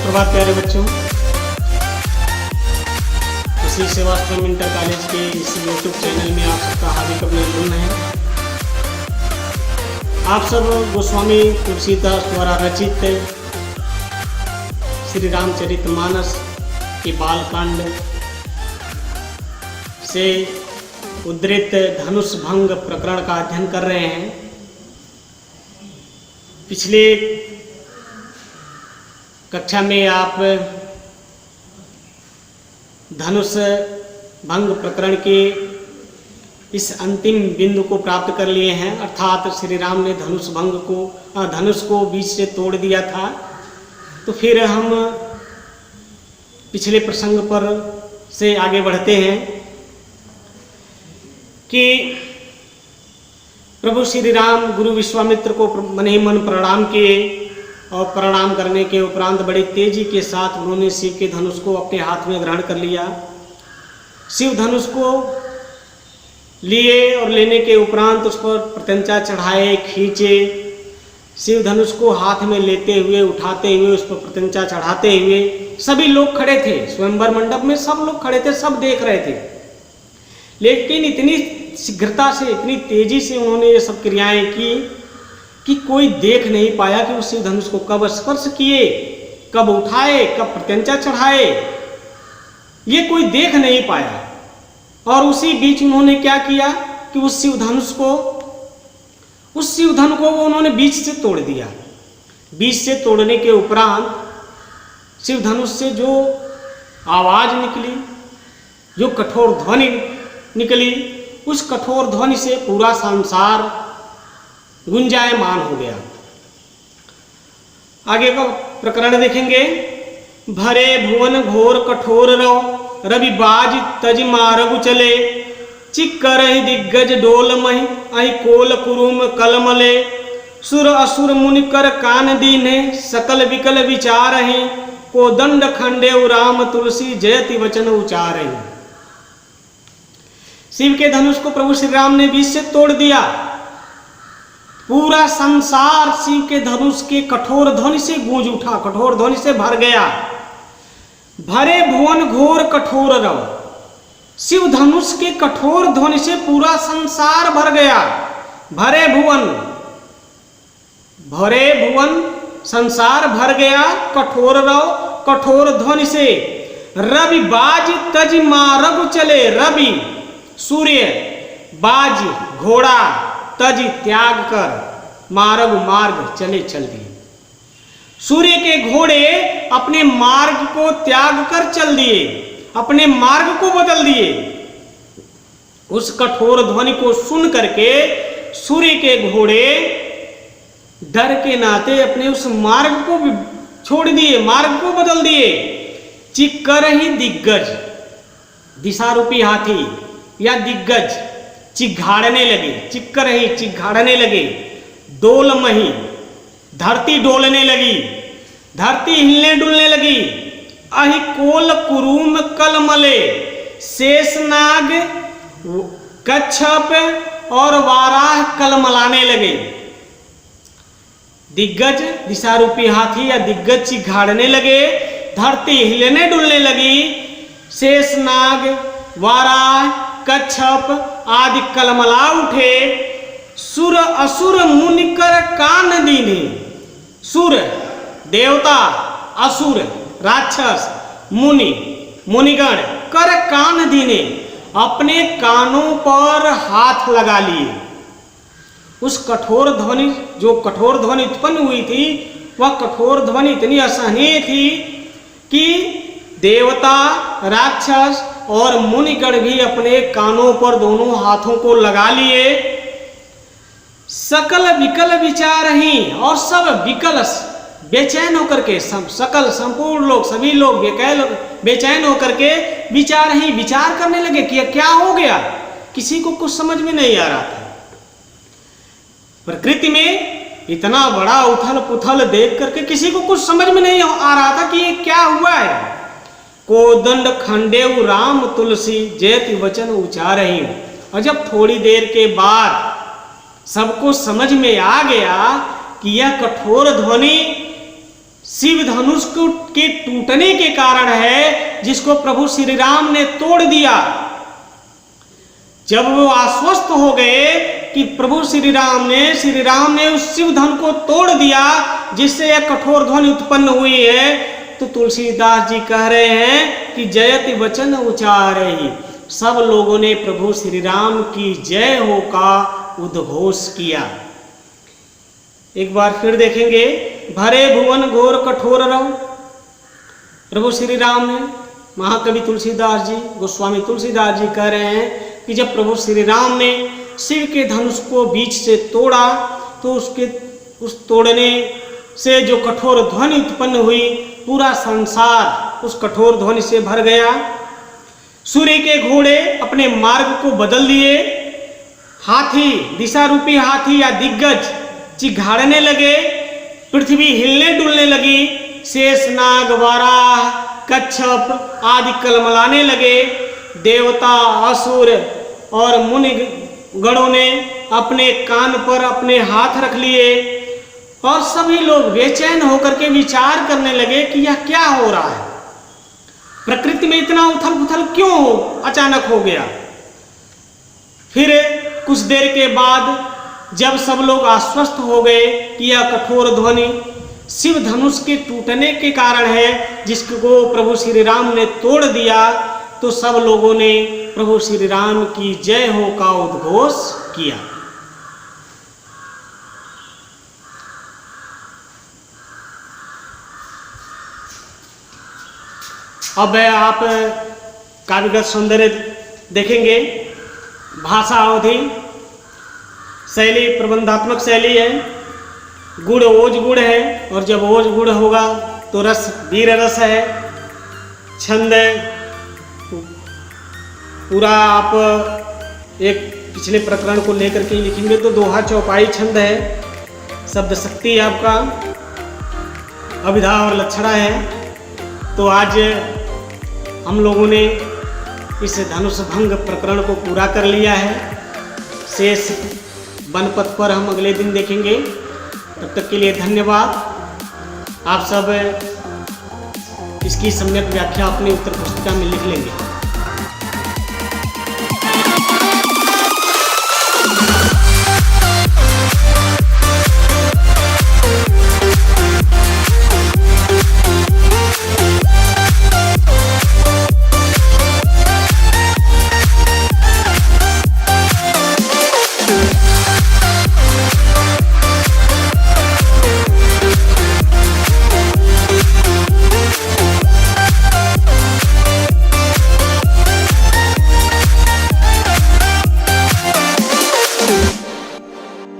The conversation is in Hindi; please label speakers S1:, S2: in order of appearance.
S1: सुप्रभात प्यारे बच्चों। इसी सेवाश्रम इंटर कॉलेज के इस यूट्यूब चैनल में आप सबका हार्दिक अभिनंदन है। आप सब गोस्वामी तुलसीदास द्वारा रचित श्री रामचरितमानस के बालकांड से उद्धृत धनुष भंग प्रकरण का अध्ययन कर रहे हैं। पिछले कक्षा में आप धनुष भंग प्रकरण के इस अंतिम बिंदु को प्राप्त कर लिए हैं, अर्थात श्री राम ने धनुष को बीच से तोड़ दिया था। तो फिर हम पिछले प्रसंग पर से आगे बढ़ते हैं कि प्रभु श्री राम गुरु विश्वामित्र को मन ही मन प्रणाम किए और प्रणाम करने के उपरांत बड़ी तेजी के साथ उन्होंने शिव के धनुष को अपने हाथ में ग्रहण कर लिया। शिव धनुष को लिए और लेने के उपरांत उस पर प्रत्यंचा चढ़ाए, खींचे। शिव धनुष को हाथ में लेते हुए, उठाते हुए, उस पर प्रत्यंचा चढ़ाते हुए सभी लोग खड़े थे। स्वयंवर मंडप में सब लोग खड़े थे, सब देख रहे थे। लेकिन इतनी शीघ्रता से, इतनी तेजी से उन्होंने ये सब क्रियाएं की कि कोई देख नहीं पाया कि उस शिव धनुष को कब स्पर्श किए, कब उठाए, कब प्रत्यंचा चढ़ाए, ये कोई देख नहीं पाया। और उसी बीच उन्होंने क्या किया कि उस शिव धन को उन्होंने बीच से तोड़ दिया। बीच से तोड़ने के उपरांत शिव धनुष से जो आवाज निकली, जो कठोर ध्वनि निकली, उस कठोर ध्वनि से पूरा संसार गुंजायमान हो गया। आगे का प्रकरण देखेंगे। भरे भुवन घोर कठोर रव, रवि बाज तज मारगु चले, चिक्कर दिग्गज डोल मही, अहि कोल कुरुम कलमले, सुर असुर मुनि कर कान दीने, सकल विकल विचारहि, को दंड खंडे राम तुलसी जयति वचन उचारहि। शिव के धनुष को प्रभु श्री राम ने बीच से तोड़ दिया। पूरा संसार शिव के धनुष के कठोर ध्वनि से गूंज उठा, कठोर ध्वनि से भर गया। भरे भुवन घोर कठोर रव, शिव धनुष के कठोर ध्वनि से पूरा संसार भर गया। भरे भुवन संसार भर गया कठोर रव, कठोर ध्वनि से। रवि बाज तज मारग चले, रवि सूर्य, बाज घोड़ा, तज त्याग कर, मार्ग मार्ग चले चल दिए। सूर्य के घोड़े अपने मार्ग को त्याग कर चल दिए, अपने मार्ग को बदल दिए। उस कठोर ध्वनि को सुन करके सूर्य के घोड़े डर के नाते अपने उस मार्ग को छोड़ दिए, मार्ग को बदल दिए। चिक्कर ही दिग्गज, दिशा रूपी हाथी या दिग्गज चिघाड़ने लगे, चिक्कर ही चिघाड़ने लगे। डोल मही, धरती डोलने लगी, धरती हिलने डुलने लगी। अहि कोल कुरुम कलमले, शेषनाग, कच्छप और वाराह कलमलाने लगे। दिग्गज दिशा रूपी हाथी या दिग्गज चिघाड़ने लगे, धरती हिलने डुलने लगी। शेषनाग, वाराह, कच्छप आदि कलमला उठे। सुर असुर मुनि कर कान दीने, सुर देवता, असुर राक्षस, मुनिगण कर कान दीने, अपने कानों पर हाथ लगा लिए। उस कठोर ध्वनि, जो कठोर ध्वनि उत्पन्न हुई थी, वह कठोर ध्वनि इतनी असहनीय थी कि देवता, राक्षस और मुनिगण भी अपने कानों पर दोनों हाथों को लगा लिए। सकल विकल विचारहि, और सब विकल बेचैन होकर के, सकल संपूर्ण लोग, सभी लोग बेचैन होकर के विचार करने लगे कि क्या हो गया। किसी को कुछ समझ में नहीं आ रहा था। प्रकृति में इतना बड़ा उथल पुथल देख करके किसी को कुछ समझ में नहीं आ रहा था कि ये क्या हुआ है। कोदंड खंडेव राम तुलसी जयति वचन उचारहि। और जब थोड़ी देर के बाद सबको समझ में आ गया कि यह कठोर ध्वनि शिव धनुष के टूटने के कारण है, जिसको प्रभु श्री राम ने तोड़ दिया। जब वो आश्वस्त हो गए कि प्रभु श्री राम ने उस शिव धन को तोड़ दिया, जिससे एक कठोर ध्वनि उत्पन्न हुई है, तो तुलसीदास जी कह रहे हैं कि जयति वचन उचारे, सब लोगों ने प्रभु श्री राम की जय हो का उद्घोष किया। एक बार फिर देखेंगे, भरे भुवन घोर कठोर रहो। प्रभु श्री राम ने, महाकवि तुलसीदास जी, गोस्वामी तुलसीदास जी कह रहे हैं कि जब प्रभु श्री राम ने शिव के धनुष को बीच से तोड़ा, तो उस तोड़ने से जो कठोर ध्वनि उत्पन्न हुई, पूरा संसार उस कठोर ध्वनि से भर गया। सूर्य के घोड़े अपने मार्ग को बदल दिए, हाथी, दिशा रूपी हाथी या दिग्गज चिघाड़ने लगे, पृथ्वी हिलने डुलने लगी, शेष नाग वाराह कच्छप आदि कलमलाने लगे। देवता, असुर और मुनि गणों ने अपने कान पर अपने हाथ रख लिए और सभी लोग बेचैन होकर के विचार करने लगे कि यह क्या हो रहा है, प्रकृति में इतना उथल पुथल क्यों अचानक हो गया। फिर कुछ देर के बाद जब सब लोग आश्वस्त हो गए कि यह कठोर ध्वनि शिव धनुष के टूटने के कारण है, जिसको प्रभु श्री राम ने तोड़ दिया, तो सब लोगों ने प्रभु श्री राम की जय हो का उद्घोष किया। अब आप काव्यगत सौंदर्य देखेंगे। भाषा अवधि शैली प्रबंधात्मक शैली है, गुण ओज गुण है, और जब ओज गुण होगा तो रस वीर रस है। छंद पूरा आप एक पिछले प्रकरण को लेकर के लिखेंगे तो दोहा चौपाई छंद है। शब्द शक्ति आपका अभिधा और लक्षणा है। तो आज हम लोगों ने इस धनुष भंग प्रकरण को पूरा कर लिया है। शेष बनपथ पर हम अगले दिन देखेंगे। तब तक के लिए धन्यवाद। आप सब इसकी सम्यक व्याख्या अपनी उत्तर पुस्तिका में लिख लेंगे।